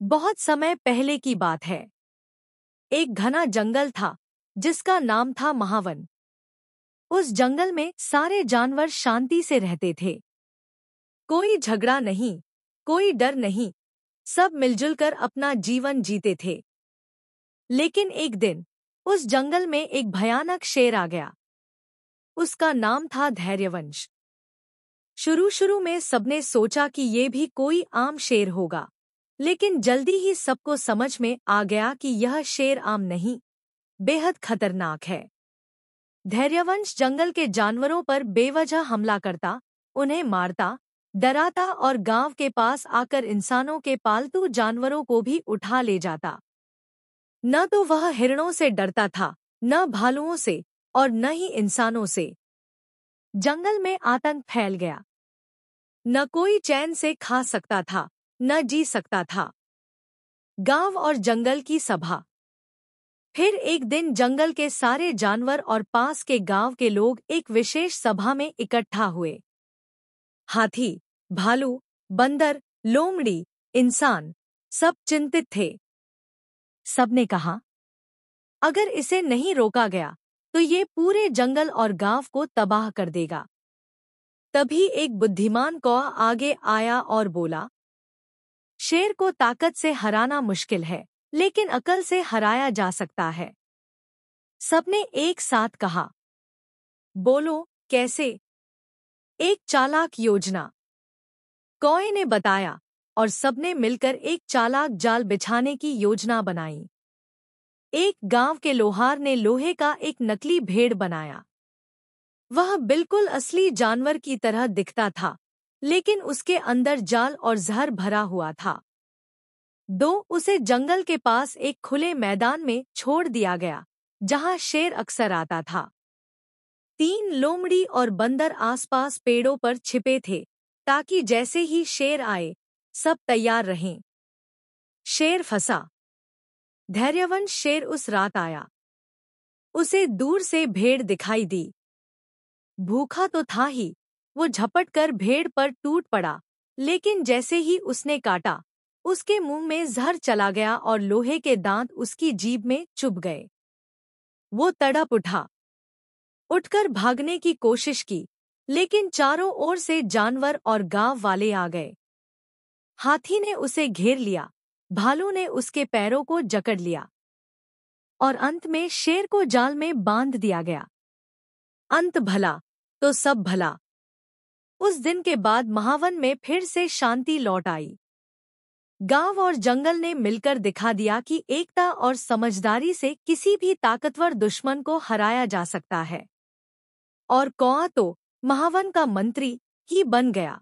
बहुत समय पहले की बात है। एक घना जंगल था जिसका नाम था महावन। उस जंगल में सारे जानवर शांति से रहते थे। कोई झगड़ा नहीं, कोई डर नहीं, सब मिलजुल कर अपना जीवन जीते थे। लेकिन एक दिन उस जंगल में एक भयानक शेर आ गया। उसका नाम था धैर्यवंश। शुरू शुरू में सबने सोचा कि ये भी कोई आम शेर होगा, लेकिन जल्दी ही सबको समझ में आ गया कि यह शेर आम नहीं, बेहद खतरनाक है। धैर्यवंश जंगल के जानवरों पर बेवजह हमला करता, उन्हें मारता, डराता और गांव के पास आकर इंसानों के पालतू जानवरों को भी उठा ले जाता। न तो वह हिरणों से डरता था, न भालुओं से और न ही इंसानों से। जंगल में आतंक फैल गया। न कोई चैन से खा सकता था, न जी सकता था। गांव और जंगल की सभा। फिर एक दिन जंगल के सारे जानवर और पास के गांव के लोग एक विशेष सभा में इकट्ठा हुए। हाथी, भालू, बंदर, लोमड़ी, इंसान, सब चिंतित थे। सबने कहा, अगर इसे नहीं रोका गया तो ये पूरे जंगल और गांव को तबाह कर देगा। तभी एक बुद्धिमान कौआ आगे आया और बोला, शेर को ताकत से हराना मुश्किल है, लेकिन अकल से हराया जा सकता है। सबने एक साथ कहा, बोलो कैसे? एक चालाक योजना, कौए ने बताया, और सबने मिलकर एक चालाक जाल बिछाने की योजना बनाई। एक गांव के लोहार ने लोहे का एक नकली भेड़ बनाया। वह बिल्कुल असली जानवर की तरह दिखता था, लेकिन उसके अंदर जाल और जहर भरा हुआ था। उसे जंगल के पास एक खुले मैदान में छोड़ दिया गया, जहां शेर अक्सर आता था। 3 लोमड़ी और बंदर आसपास पेड़ों पर छिपे थे, ताकि जैसे ही शेर आए, सब तैयार रहें। शेर फंसा। धैर्यवंश शेर उस रात आया। उसे दूर से भेड़ दिखाई दी। भूखा तो था ही, वो झपट कर भेड़ पर टूट पड़ा, लेकिन जैसे ही उसने काटा, उसके मुंह में जहर चला गया और लोहे के दांत उसकी जीभ में चुभ गए। वो तड़प उठा। उठकर भागने की कोशिश की, लेकिन चारों ओर से जानवर और गांव वाले आ गए। हाथी ने उसे घेर लिया, भालू ने उसके पैरों को जकड़ लिया, और अंत में शेर को जाल में बांध दिया गया। अंत भला तो सब भला। उस दिन के बाद महावन में फिर से शांति लौट आई। गांव और जंगल ने मिलकर दिखा दिया कि एकता और समझदारी से किसी भी ताकतवर दुश्मन को हराया जा सकता है। और कौआ तो महावन का मंत्री ही बन गया।